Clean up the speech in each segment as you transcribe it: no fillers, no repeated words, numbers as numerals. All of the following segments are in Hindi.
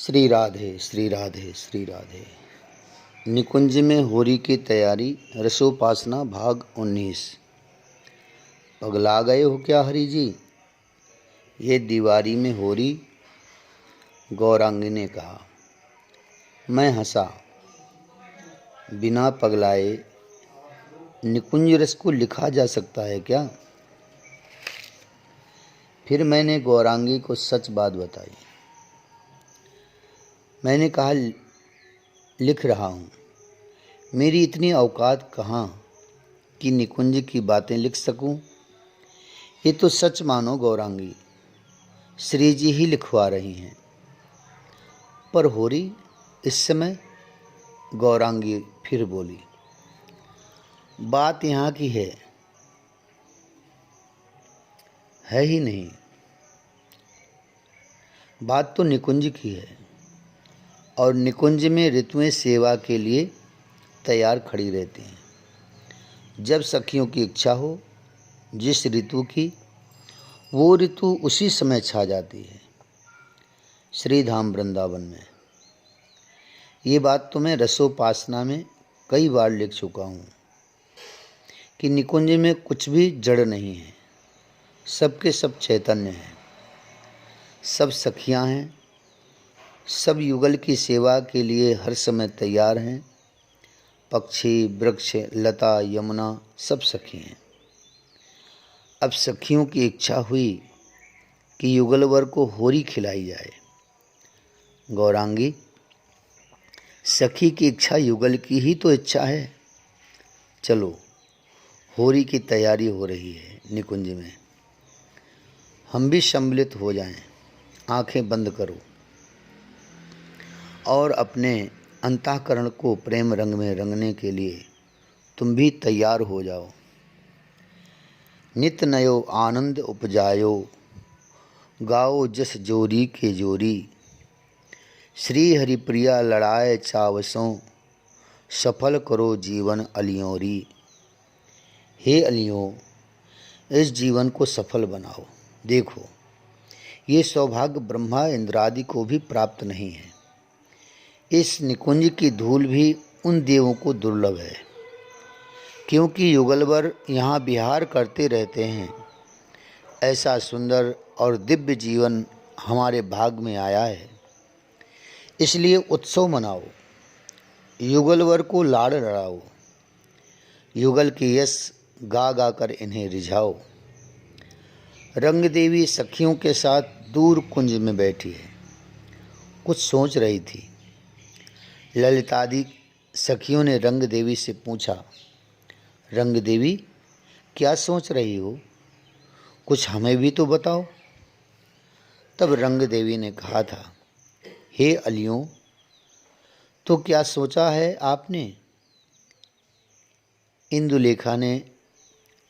श्री राधे श्री राधे श्री राधे। निकुंज में होरी की तैयारी, रसोपासना भाग 19। पगला गए हो क्या हरि जी? ये दीवारी में होरी, गौरांगी ने कहा। मैं हंसा। बिना पगलाए निकुंज रस को लिखा जा सकता है क्या? फिर मैंने गौरांगी को सच बात बताई। मैंने कहा, लिख रहा हूँ। मेरी इतनी औकात कहाँ कि निकुंज की बातें लिख सकूं। ये तो सच मानो गौरांगी, श्री जी ही लिखवा रही हैं। पर होरी, इस समय गौरांगी फिर बोली। बात यहाँ की है ही नहीं, बात तो निकुंज की है। और निकुंज में ऋतुएं सेवा के लिए तैयार खड़ी रहती हैं। जब सखियों की इच्छा हो जिस ऋतु की, वो ऋतु उसी समय छा जाती है श्रीधाम वृंदावन में। ये बात तो मैं रसोपासना में कई बार लिख चुका हूँ कि निकुंज में कुछ भी जड़ नहीं है, सबके सब चैतन्य हैं, सब सखियाँ हैं, सब युगल की सेवा के लिए हर समय तैयार हैं। पक्षी, वृक्ष, लता, यमुना सब सखी हैं। अब सखियों की इच्छा हुई कि युगलवर को होरी खिलाई जाए। गौरांगी, सखी की इच्छा युगल की ही तो इच्छा है। चलो, होरी की तैयारी हो रही है निकुंज में, हम भी सम्मिलित हो जाएं। आंखें बंद करो और अपने अंतःकरण को प्रेम रंग में रंगने के लिए तुम भी तैयार हो जाओ। नित नयो आनंद उपजायो, गाओ जस जोरी के जोरी। श्री हरिप्रिया लड़ाए चावसों, सफल करो जीवन अलियोरी। हे अलियों, इस जीवन को सफल बनाओ। देखो, ये सौभाग्य ब्रह्मा इंद्रादि को भी प्राप्त नहीं है। इस निकुंज की धूल भी उन देवों को दुर्लभ है, क्योंकि युगलवर यहाँ विहार करते रहते हैं। ऐसा सुंदर और दिव्य जीवन हमारे भाग में आया है, इसलिए उत्सव मनाओ, युगलवर को लाड़ लड़ाओ, युगल की यश गा गा कर इन्हें रिझाओ। रंग देवी सखियों के साथ दूर कुंज में बैठी है, कुछ सोच रही थी। ललितादि सखियों ने रंग देवी से पूछा, रंग देवी, क्या सोच रही हो? कुछ हमें भी तो बताओ। तब रंग देवी ने कहा था, हे अलियों, तो क्या सोचा है आपने? इंदुलेखा ने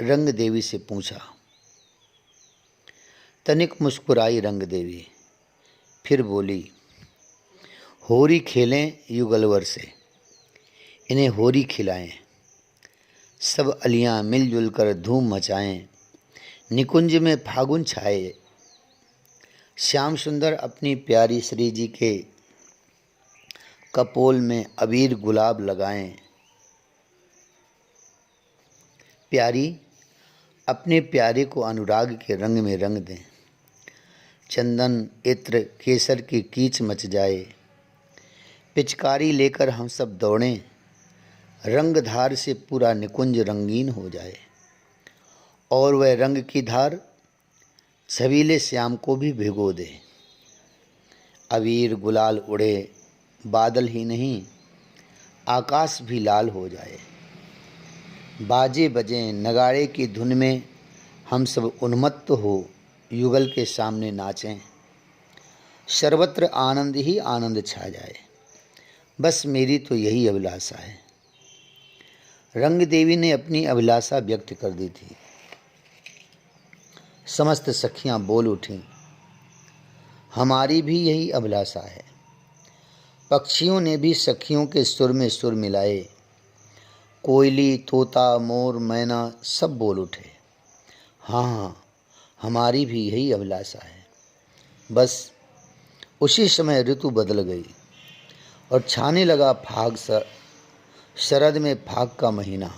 रंग देवी से पूछा। तनिक मुस्कुराई रंग देवी, फिर बोली, होरी खेलें युगलवर से, इन्हें होरी खिलाएं, सब अलियां मिलजुल कर धूम मचाएं, निकुंज में फागुन छाए। श्याम सुंदर अपनी प्यारी श्री जी के कपोल में अबीर गुलाब लगाएं। प्यारी अपने प्यारे को अनुराग के रंग में रंग दें। चंदन, इत्र, केसर की कीच मच जाए। पिचकारी लेकर हम सब दौड़ें, रंग धार से पूरा निकुंज रंगीन हो जाए। और वह रंग की धार छबीले श्याम को भी भिगो दे। अबीर गुलाल उड़े, बादल ही नहीं आकाश भी लाल हो जाए। बाजे बजें, नगाड़े की धुन में हम सब उन्मत्त हो युगल के सामने नाचें। सर्वत्र आनंद ही आनंद छा जाए। बस मेरी तो यही अभिलाषा है। रंग देवी ने अपनी अभिलाषा व्यक्त कर दी थी। समस्त सखियां बोल उठीं, हमारी भी यही अभिलाषा है। पक्षियों ने भी सखियों के सुर में सुर मिलाए। कोयली, तोता, मोर, मैना सब बोल उठे, हाँ, हमारी भी यही अभिलाषा है। बस उसी समय ऋतु बदल गई और छाने लगा फाग शरद में फाग का महीना,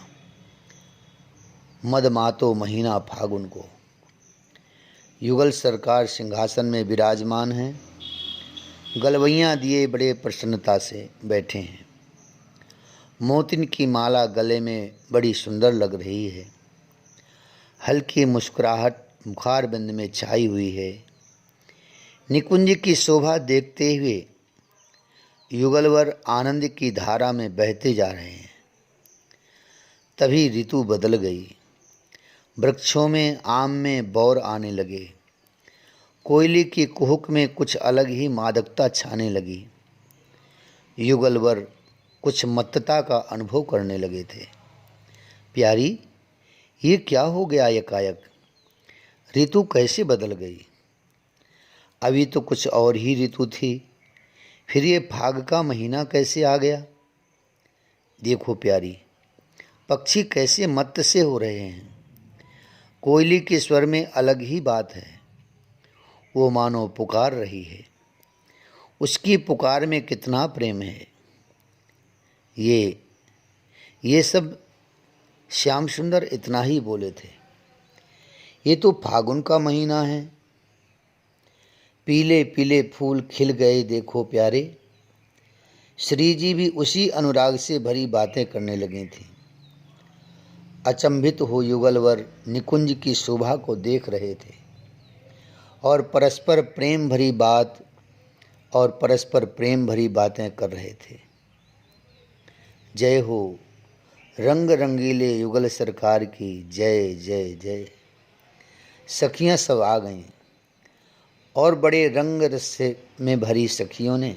मदमातो महीना फागुन को। युगल सरकार सिंहासन में विराजमान हैं, गलवैयाँ दिए बड़े प्रसन्नता से बैठे हैं। मोतिन की माला गले में बड़ी सुंदर लग रही है। हल्की मुस्कुराहट मुखारबिंद में छाई हुई है। निकुंज की शोभा देखते हुए युगलवर आनंद की धारा में बहते जा रहे हैं। तभी ऋतु बदल गई। वृक्षों में आम में बौर आने लगे। कोयले की कुहुक में कुछ अलग ही मादकता छाने लगी। युगलवर कुछ मत्तता का अनुभव करने लगे थे। प्यारी, ये क्या हो गया एकाएक? ऋतु कैसे बदल गई? अभी तो कुछ और ही ऋतु थी, फिर ये फाग का महीना कैसे आ गया? देखो प्यारी, पक्षी कैसे मत्त से हो रहे हैं। कोयली के स्वर में अलग ही बात है। वो मानो पुकार रही है। उसकी पुकार में कितना प्रेम है। ये सब श्याम सुंदर इतना ही बोले थे। ये तो फागुन का महीना है। पीले पीले फूल खिल गए देखो प्यारे। श्री जी भी उसी अनुराग से भरी बातें करने लगी थी। अचंभित हो युगलवर निकुंज की शोभा को देख रहे थे और परस्पर प्रेम भरी बातें कर रहे थे। जय हो, रंग रंगीले युगल सरकार की जय जय जय। सखियां सब आ गईं और बड़े रंग रस में भरी सखियों ने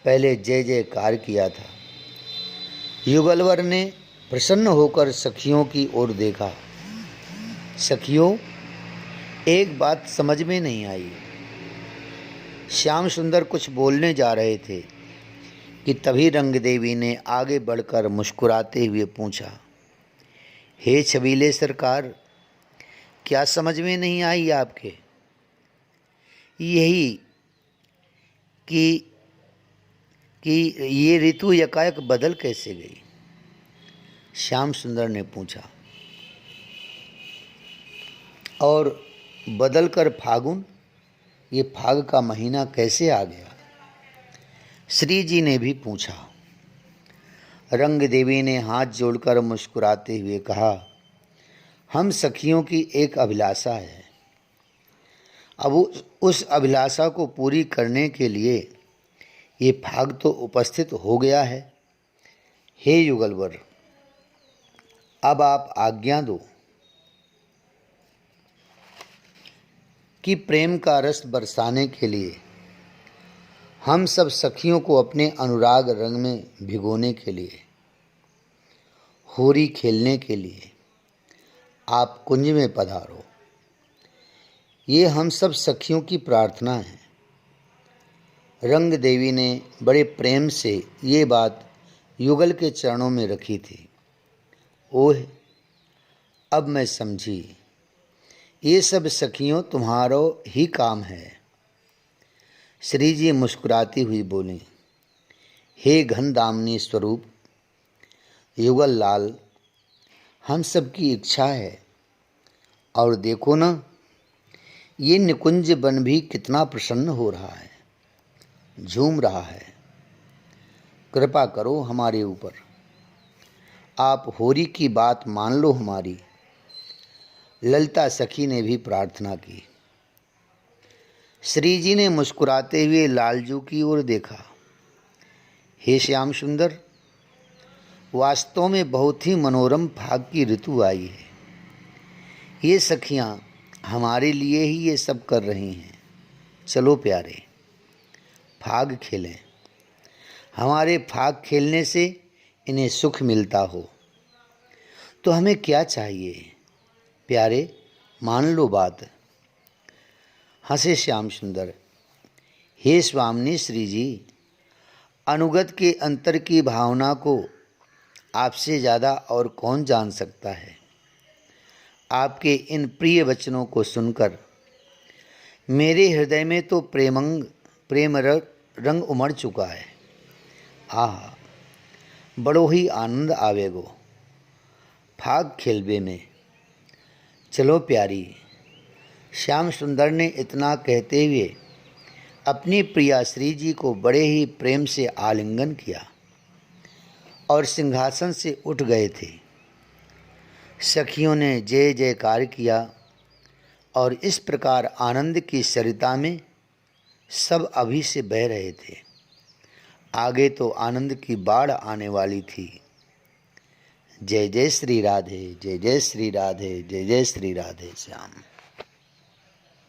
पहले जय जयकार किया था। युगलवर ने प्रसन्न होकर सखियों की ओर देखा। सखियों, एक बात समझ में नहीं आई। श्याम सुंदर कुछ बोलने जा रहे थे कि तभी रंग देवी ने आगे बढ़कर मुस्कुराते हुए पूछा, हे छबीले सरकार, क्या समझ में नहीं आई आपके? यही कि ये ऋतु एकाएक बदल कैसे गई? श्याम सुंदर ने पूछा। और बदलकर फागुन, ये फाग का महीना कैसे आ गया? श्री जी ने भी पूछा। रंग देवी ने हाथ जोड़कर मुस्कुराते हुए कहा, हम सखियों की एक अभिलाषा है। अब उस अभिलाषा को पूरी करने के लिए ये फाग तो उपस्थित हो गया है। हे युगलवर, अब आप आज्ञा दो कि प्रेम का रस बरसाने के लिए हम सब सखियों को अपने अनुराग रंग में भिगोने के लिए, होरी खेलने के लिए आप कुंज में पधारो। ये हम सब सखियों की प्रार्थना है। रंग देवी ने बड़े प्रेम से ये बात युगल के चरणों में रखी थी। ओह, अब मैं समझी। ये सब सखियों तुम्हारो ही काम है। श्री जी मुस्कुराती हुई बोली, हे घन दामिनी स्वरूप युगल लाल, हम सब की इच्छा है। और देखो ना, ये निकुंज बन भी कितना प्रसन्न हो रहा है, झूम रहा है। कृपा करो हमारे ऊपर, आप होरी की बात मान लो हमारी। ललिता सखी ने भी प्रार्थना की। श्री जी ने मुस्कुराते हुए लालजू की ओर देखा। हे श्याम सुंदर, वास्तव में बहुत ही मनोरम फाग की ऋतु आई है। ये सखियां हमारे लिए ही ये सब कर रही हैं। चलो प्यारे, फाग खेलें। हमारे फाग खेलने से इन्हें सुख मिलता हो तो हमें क्या चाहिए? प्यारे, मान लो बात। हंसे श्याम सुंदर। हे स्वामिनी श्री जी, अनुगत के अंतर की भावना को आपसे ज़्यादा और कौन जान सकता है? आपके इन प्रिय वचनों को सुनकर मेरे हृदय में तो प्रेमंग प्रेम रंग उमड़ चुका है। आहा, बड़ो ही आनंद आवेगो फाग खेलबे में। चलो प्यारी। श्याम सुंदर ने इतना कहते हुए अपनी प्रिया श्री जी को बड़े ही प्रेम से आलिंगन किया और सिंहासन से उठ गए थे। सखियों ने जय जयकार किया और इस प्रकार आनंद की सरिता में सब अभी से बह रहे थे। आगे तो आनंद की बाढ़ आने वाली थी। जय जय श्री राधे, जय जय श्री राधे, जय जय श्री राधे श्याम।